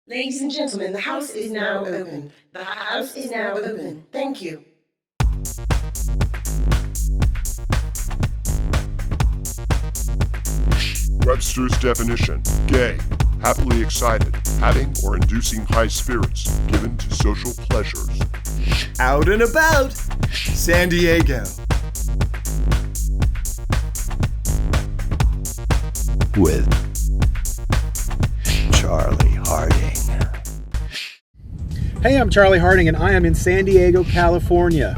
Ladies and gentlemen, the house is now open. The house is now open. Thank you. Webster's definition: gay, happily excited, having or inducing high spirits, given to social pleasures. Out and about, San Diego. With Charlie Harding. Hey, I'm Charlie Harding, and I am in San Diego, California.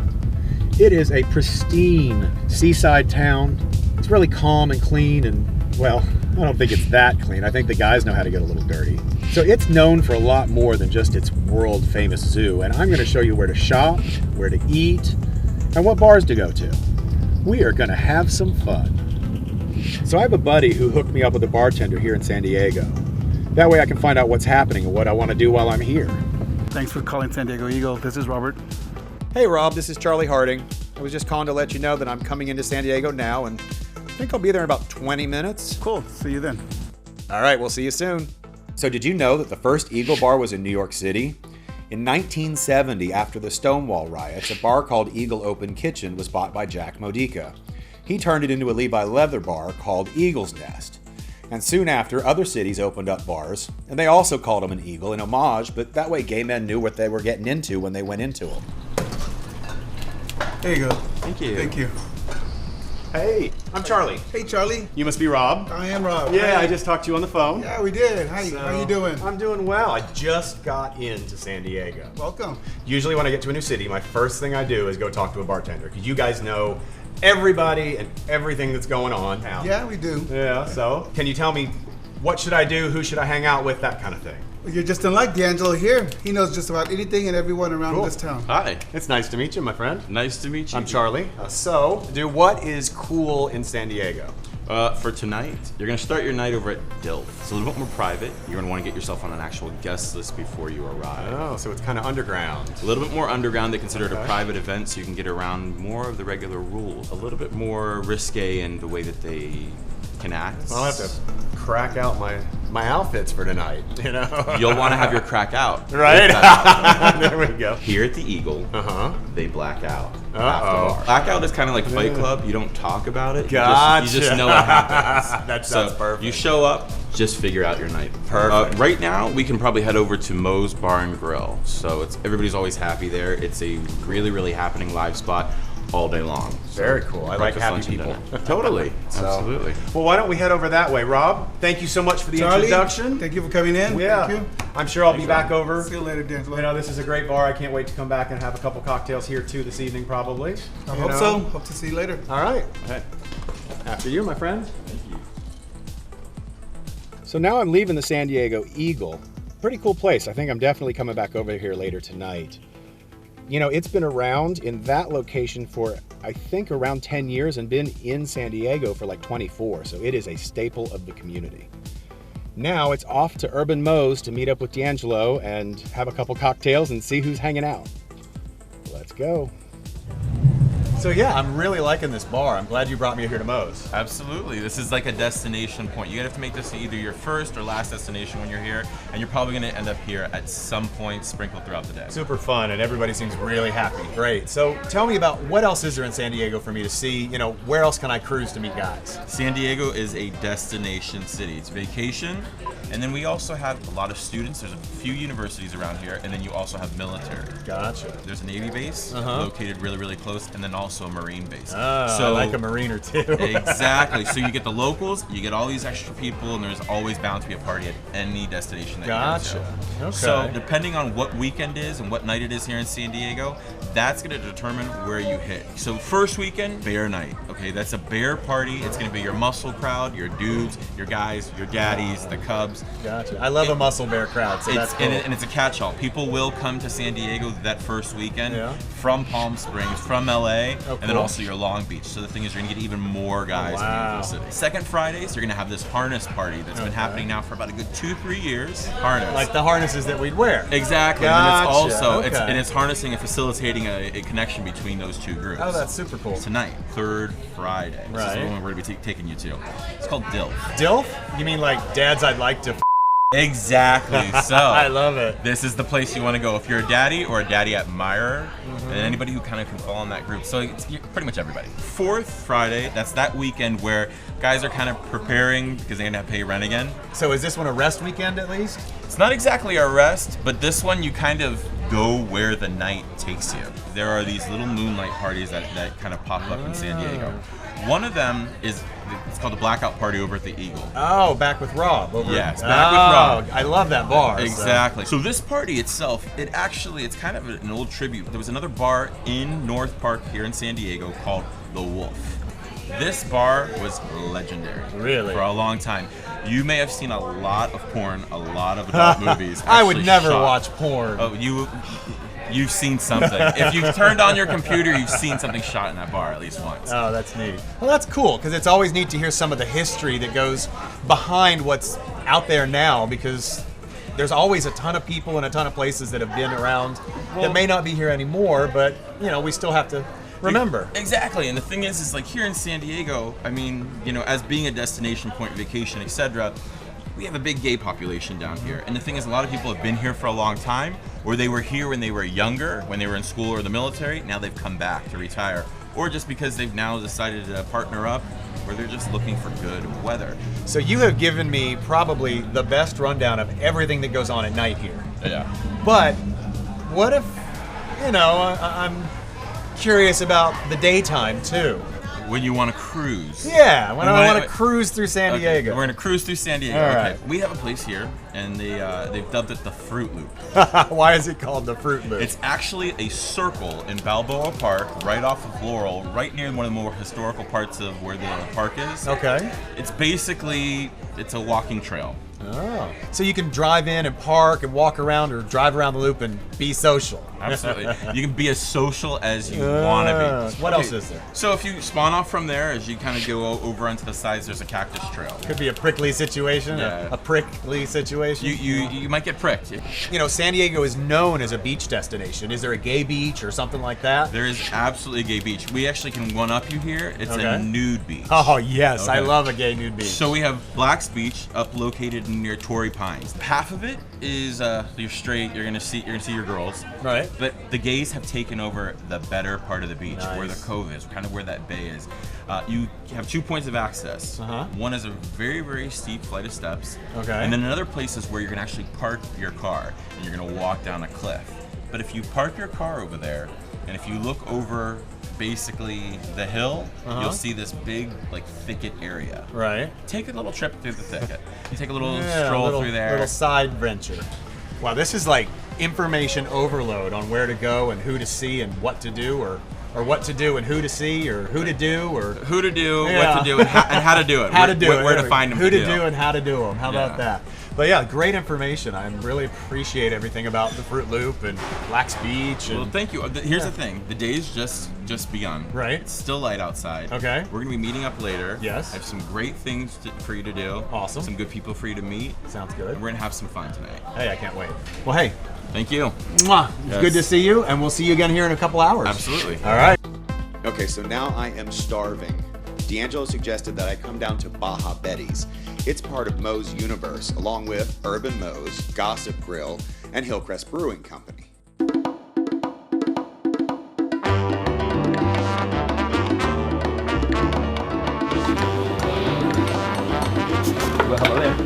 It is a pristine seaside town. It's really calm and clean, and, well, I don't think it's that clean. I think the guys know how to get a little dirty. So it's known for a lot more than just its world-famous zoo, and I'm going to show you where to shop, where to eat, and what bars to go to. We are going to have some fun. So I have a buddy who hooked me up with a bartender here in San Diego. That way I can find out what's happening and what I want to do while I'm here. Thanks for calling San Diego Eagle. This is Robert. Hey Rob, this is Charlie Harding. I was just calling to let you know that I'm coming into San Diego now, and I think I'll be there in about 20 minutes. Cool. See you then. All right, we'll see you soon. So did you know that the first Eagle Bar was in New York City? In 1970, after the Stonewall riots, a bar called Eagle Open Kitchen was bought by Jack Modica. He turned it into a Levi Leather bar called Eagle's Nest. And soon after, other cities opened up bars, and they also called them an Eagle in homage, but that way gay men knew what they were getting into when they went into them. There you go. Thank you. Thank you. Hey, I'm Charlie. Hey, Charlie. You must be Rob. I am Rob. Yeah, Hi. I just talked to you on the phone. Yeah, we did. Hi. How you doing? I'm doing well. I just got into San Diego. Welcome. Usually when I get to a new city, my first thing I do is go talk to a bartender, because you guys know everybody and everything that's going on now. Yeah, we do. Yeah, so can you tell me what should I do, who should I hang out with, that kind of thing? You're just unlike D'Angelo here. He knows just about anything and everyone around Cool. this town. Hi, It's nice to meet you, my friend. nice to meet you. I'm Charlie. Dude, what is cool in San Diego? For tonight, you're gonna start your night over at Dilf. It's a little bit more private. You're gonna want to get yourself on an actual guest list before you arrive. Oh, so it's kind of underground. A little bit more underground. They consider it a Okay. private event, so you can get around more of the regular rules. A little bit more risque in the way that they can act. I'll have to crack out my outfits for tonight, you know? You'll want to have your crack out. Right? With that outfit. There we go. Here at the Eagle, Uh-huh. they black out. Uh-oh. after bar. Blackout is kind of like Fight Club. You don't talk about it. Gotcha. You just know what happens. That sounds perfect. You show up, just figure out your night. Perfect. Right now, we can probably head over to Moe's Bar and Grill. So everybody's always happy there. It's a really, really happening live spot all day long. So Very cool. I like breakfast, happy lunch, and people. dinner. Totally. Absolutely. Well, why don't we head over that way, Rob? Thank you so much for the Charlie, introduction. thank you for coming in. Yeah. Thank you. I'm sure I'll be back over. See you later, D'Angelo. You know, this is a great bar. I can't wait to come back and have a couple cocktails here too this evening, probably. I You hope know? so. Hope to see you later. All right. Okay. After you, my friend. So now I'm leaving the San Diego Eagle. Pretty cool place. I think I'm definitely coming back over here later tonight. You know, it's been around in that location for, I think, around 10 years and been in San Diego for like 24. So it is a staple of the community. Now it's off to Urban Moe's to meet up with D'Angelo and have a couple cocktails and see who's hanging out. Let's go. So yeah, I'm really liking this bar. I'm glad you brought me here to Moe's. Absolutely. This is like a destination point. You have to make this either your first or last destination when you're here, and you're probably going to end up here at some point sprinkled throughout the day. Super fun, and everybody seems really happy. Great. So tell me about what else is there in San Diego for me to see? You know, where else can I cruise to meet guys? San Diego is a destination city. It's vacation, and then we also have a lot of students. There's a few universities around here, and then you also have military. Gotcha. There's a Navy base located really, really close, and then also a Marine base. I like a Marine or two. Exactly. So you get the locals, you get all these extra people, and there's always bound to be a party at any destination that you go to. Okay. So depending on what weekend is and what night it is here in San Diego, that's going to determine where you hit. So first weekend, bear night. Okay, that's a bear party. It's going to be your muscle crowd, your dudes, your guys, your daddies, the cubs. Gotcha. I love a muscle bear crowd, so that's cool. And it's a catch-all. People will come to San Diego that first weekend from Palm Springs, from LA, and then cool. also your Long Beach. So the thing is, you're gonna get even more guys in the city. Second Fridays, you're gonna have this harness party that's been happening now for about a good 2-3 years. Harness. Like the harnesses that we'd wear. Exactly. Gotcha. And it's also Okay. it's harnessing and facilitating a connection between those two groups. Oh, that's super cool. Tonight, third Friday. This is Right. the one we're gonna be taking you to. It's called DILF. DILF? You mean like dads I'd like to Exactly. So I love it. This is the place you want to go if you're a daddy or a daddy admirer, and anybody who kind of can fall in that group. So it's pretty much everybody. Fourth Friday, that's that weekend where guys are kind of preparing because they're gonna have to pay rent again. So is this one a rest weekend at least? It's not exactly a rest, but this one you kind of go where the night takes you. There are these little moonlight parties that kind of pop up in San Diego. One of them is, it's called the Blackout Party over at the Eagle. Oh, back with Rob. Yes, back with Rob. I love that bar. Exactly. So this party itself, it's kind of an old tribute. There was another bar in North Park here in San Diego called The Wolf. This bar was legendary. Really? For a long time. You may have seen a lot of porn, a lot of adult movies. I would never shot. watch porn. Oh, you've seen something. If you've turned on your computer, you've seen something shot in that bar at least once. Oh, that's neat. Well, that's cool, because it's always neat to hear some of the history that goes behind what's out there now, because there's always a ton of people and a ton of places that have been around that may not be here anymore, but, we still have to remember. Exactly, and the thing is like here in San Diego, I mean, as being a destination point, vacation, etc., we have a big gay population down here. And the thing is, a lot of people have been here for a long time, or they were here when they were younger, when they were in school or the military. Now they've come back to retire, or just because they've now decided to partner up, or they're just looking for good weather. So you have given me probably the best rundown of everything that goes on at night here. Yeah. But what if, I'm curious about the daytime too. When you want to cruise. Yeah, when I want to cruise through San Diego. We're going to cruise through San Diego. All Okay. right. We have a place here, and they've dubbed it the Fruit Loop. Why is it called the Fruit Loop? It's actually a circle in Balboa Park, right off of Laurel, right near one of the more historical parts of where the park is. Okay. It's a walking trail. Oh. So you can drive in and park and walk around, or drive around the loop and be social. Absolutely. You can be as social as you want to be. What else is there? So if you spawn off from there, as you kind of go over onto the sides, there's a cactus trail. Could be a prickly situation. Yeah. A prickly situation. You might get pricked. San Diego is known as a beach destination. Is there a gay beach or something like that? There is absolutely a gay beach. We actually can one-up you here. It's a nude beach. Oh, yes. Okay. I love a gay nude beach. So we have Black's Beach up located near Torrey Pines. Half of it is you're straight. You're gonna see your girls. Right. But the gays have taken over the better part of the beach, Nice. where the cove is, kind of where that bay is. You have 2 points of access. One is a very, very steep flight of steps. Okay. And then another place is where you're gonna actually park your car and you're gonna walk down a cliff. But if you park your car over there, and if you look over basically the hill, you'll see this big thicket area. Right. Take a little trip through the thicket. You take a little stroll through there. Little side venture. Wow, this is like information overload on where to go and who to see and what to do, or what to do and who to see, or who to do, or who to do, Yeah. what to do, and how to do it. how to do it, Where to find them. who to do and how to do them. How Yeah. about that? But yeah, great information. I really appreciate everything about the Fruit Loop and Black's Beach. And Well, thank you. Here's the thing: the day's just begun. Right. It's still light outside. Okay. We're gonna be meeting up later. Yes. I have some great things for you to do. Awesome. Some good people for you to meet. Sounds good. And we're gonna have some fun tonight. Hey, I can't wait. Well, hey, Thank you. mwah. It's Yes. good to see you, and we'll see you again here in a couple hours. Absolutely. All right. Okay, so now I am starving. D'Angelo suggested that I come down to Baja Bettys. It's part of Moe's universe, along with Urban Moe's, Gossip Grill, and Hillcrest Brewing Company.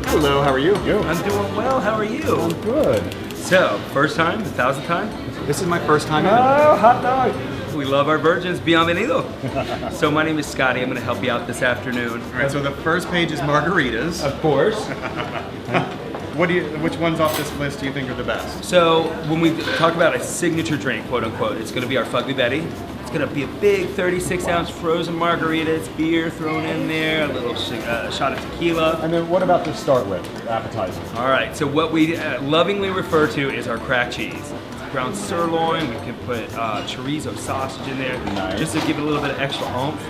Hello, how are you? I'm doing well. How are you? I'm good. So, first time, 1,000th time? This is my first time in. Oh, hot dog. We love our virgins. Bienvenido. So my name is Scotty. I'm going to help you out this afternoon. All right, so the first page is margaritas. Of course. Which ones off this list do you think are the best? So when we talk about a signature drink, quote unquote, it's going to be our Fugly Betty. It's going to be a big 36-ounce frozen margarita. It's beer thrown in there, a little shot of tequila. And then what about to start with, appetizer? All right, so what we lovingly refer to is our cracked cheese. Ground sirloin, we can put chorizo sausage in there, Nice. just to give it a little bit of extra oomph.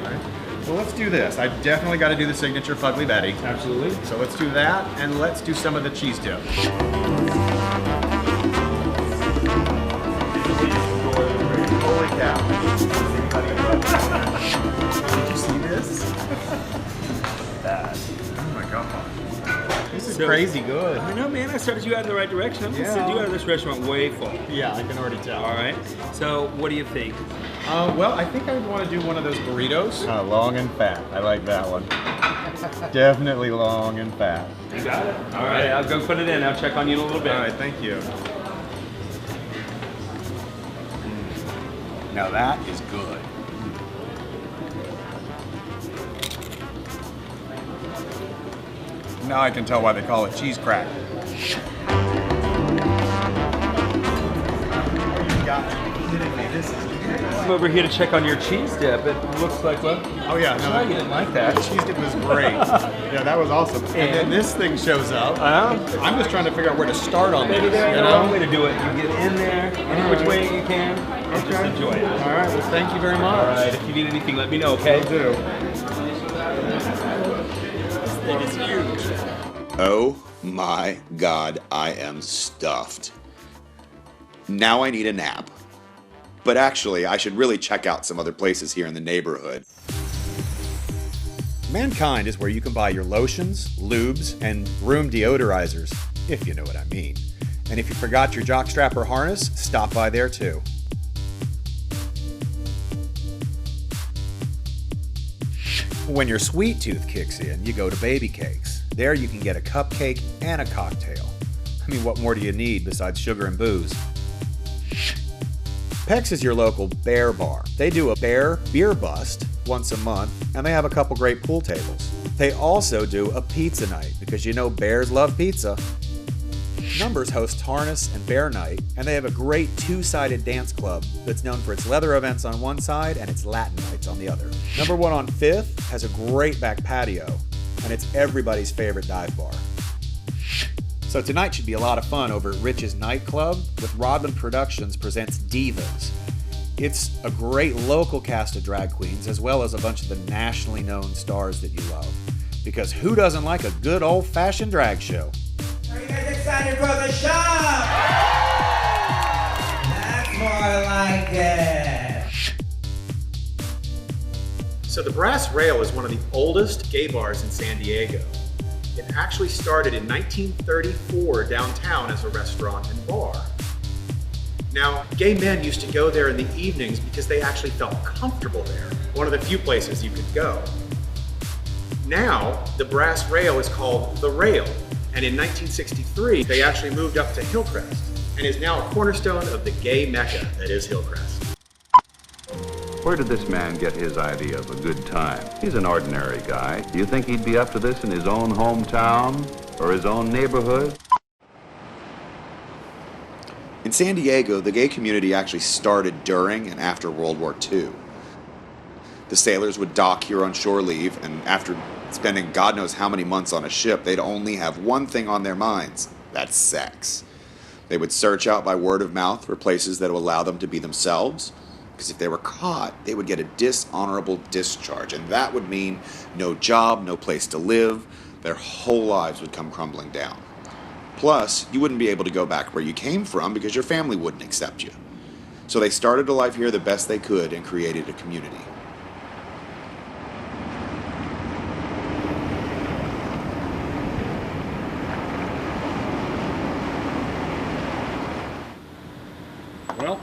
Well, let's do this. I definitely got to do the signature Fugly Betty. Absolutely. So let's do that, and let's do some of the cheese dip. Holy cow. Did you see this? Bad. Oh my god. This is is crazy good. I know, man. I started you out in the right direction. I'm gonna send you out of this restaurant way full. Yeah, I can already tell. All right. So, what do you think? Well, I think I would want to do one of those burritos. Long and fat. I like that one. Definitely long and fat. You got it. All right, I'll go put it in. I'll check on you in a little bit. All right, thank you. Now that is good. Now I can tell why they call it cheese crack. I'm over here to check on your cheese dip. It looks like, well, Oh yeah, no, you didn't like that. The cheese dip was great. Yeah, that was awesome. And then this thing shows up. I'm just trying to figure out where to start on this. Maybe there ain't you a know? wrong way to do it. You get in there, any which way you can, and just enjoy it. All right, well, thank you very much. All right, if you need anything, let me know, okay? Will do. This thing is huge. Oh my God, I am stuffed. Now I need a nap. But actually, I should really check out some other places here in the neighborhood. Mankind is where you can buy your lotions, lubes, and room deodorizers, if you know what I mean. And if you forgot your jockstrap or harness, stop by there too. When your sweet tooth kicks in, you go to Baby Cakes. There you can get a cupcake and a cocktail. I mean, what more do you need besides sugar and booze? Peck's is your local bear bar. They do a bear beer bust once a month, and they have a couple great pool tables. They also do a pizza night, because you know bears love pizza. Numbers hosts Harness and Bear Night, and they have a great two-sided dance club that's known for its leather events on one side and its Latin nights on the other. Number 1 on 5th has a great back patio, and it's everybody's favorite dive bar. So tonight should be a lot of fun over at Rich's Nightclub with Rodman Productions presents Divas. It's a great local cast of drag queens as well as a bunch of the nationally known stars that you love. Because who doesn't like a good old-fashioned drag show? Are you guys excited for the show? That's more like it. So the Brass Rail is one of the oldest gay bars in San Diego. It actually started in 1934 downtown as a restaurant and bar. Now, gay men used to go there in the evenings because they actually felt comfortable there. One of the few places you could go. Now, the Brass Rail is called The Rail, and in 1963, they actually moved up to Hillcrest, and is now a cornerstone of the gay mecca that is Hillcrest. Where did this man get his idea of a good time? He's an ordinary guy. Do you think he'd be up to this in his own hometown or his own neighborhood? In San Diego, the gay community actually started during and after World War II. The sailors would dock here on shore leave, and after spending God knows how many months on a ship, they'd only have one thing on their minds. That's sex. They would search out by word of mouth for places that would allow them to be themselves, because if they were caught, they would get a dishonorable discharge, and that would mean no job, no place to live. Their whole lives would come crumbling down. Plus, you wouldn't be able to go back where you came from because your family wouldn't accept you. So they started a life here the best they could and created a community. Well,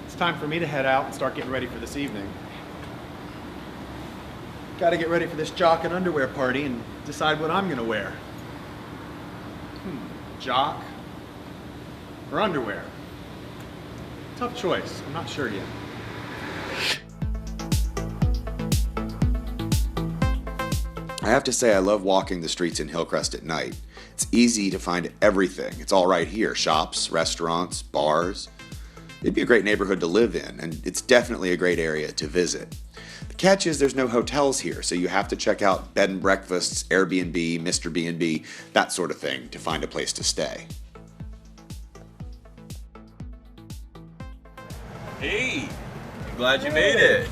it's time for me to head out and start getting ready for this evening. Got to get ready for this jock and underwear party and decide what I'm going to wear. Jock or underwear? Tough choice. I'm not sure yet. I have to say I love walking the streets in Hillcrest at night. It's easy to find everything. It's all right here. Shops, restaurants, bars. It'd be a great neighborhood to live in, and it's definitely a great area to visit. The catch is there's no hotels here, so you have to check out bed and breakfasts, Airbnb, Mr. B&B, that sort of thing to find a place to stay. Hey, I'm glad you made it.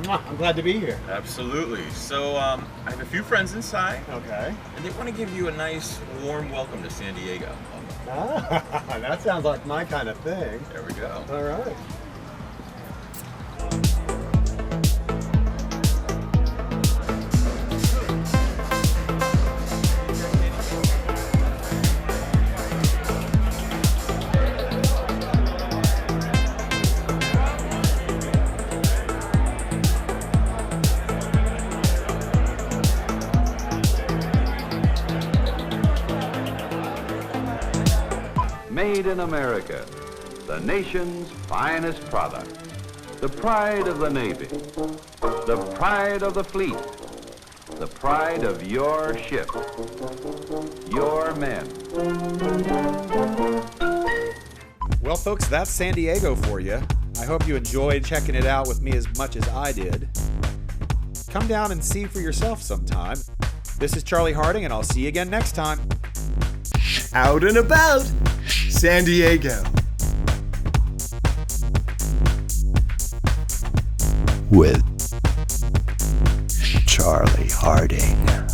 I'm glad to be here. Absolutely. So I have a few friends inside. Okay. And they want to give you a nice, warm welcome to San Diego. Ah, that sounds like my kind of thing. There we go. All right. Made in America, the nation's finest product. The pride of the Navy, the pride of the fleet, the pride of your ship, your men. Well, folks, that's San Diego for you. I hope you enjoyed checking it out with me as much as I did. Come down and see for yourself sometime. This is Charlie Harding, and I'll see you again next time. Out and about, San Diego. With Charlie Harding.